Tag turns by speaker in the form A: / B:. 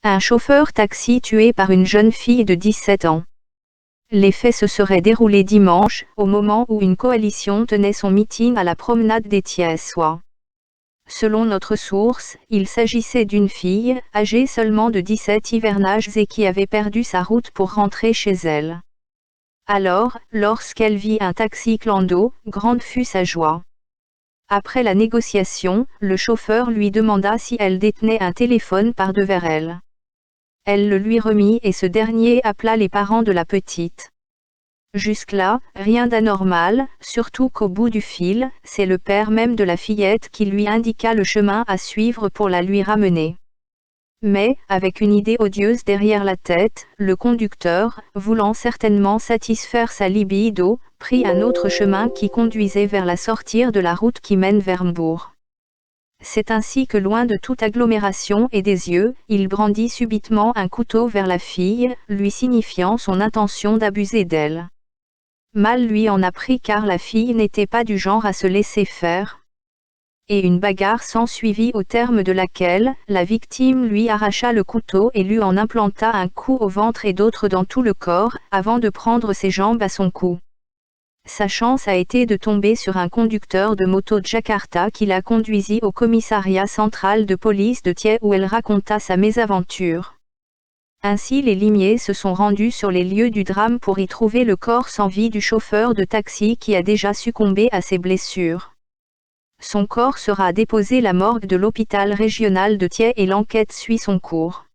A: Un chauffeur taxi tué par une jeune fille de 17 ans. Les faits se seraient déroulés dimanche, au moment où une coalition tenait son meeting à la promenade des Thiessois. Selon notre source, il s'agissait d'une fille, âgée seulement de 17 hivernages et qui avait perdu sa route pour rentrer chez elle. Alors, lorsqu'elle vit un taxi clando, grande fut sa joie. Après la négociation, le chauffeur lui demanda si elle détenait un téléphone par-devers elle. Elle le lui remit et ce dernier appela les parents de la petite. Jusque-là, rien d'anormal, surtout qu'au bout du fil, c'est le père même de la fillette qui lui indiqua le chemin à suivre pour la lui ramener. Mais, avec une idée odieuse derrière la tête, le conducteur, voulant certainement satisfaire sa libido, prit un autre chemin qui conduisait vers la sortie de la route qui mène vers Mbourg. C'est ainsi que loin de toute agglomération et des yeux, il brandit subitement un couteau vers la fille, lui signifiant son intention d'abuser d'elle. Mal lui en a pris car la fille n'était pas du genre à se laisser faire. Et une bagarre s'ensuivit au terme de laquelle, la victime lui arracha le couteau et lui en implanta un coup au ventre et d'autres dans tout le corps, avant de prendre ses jambes à son cou. Sa chance a été de tomber sur un conducteur de moto de Jakarta qui la conduisit au commissariat central de police de Thiès où elle raconta sa mésaventure. Ainsi les limiers se sont rendus sur les lieux du drame pour y trouver le corps sans vie du chauffeur de taxi qui a déjà succombé à ses blessures. Son corps sera déposé à la morgue de l'hôpital régional de Thiès et l'enquête suit son cours.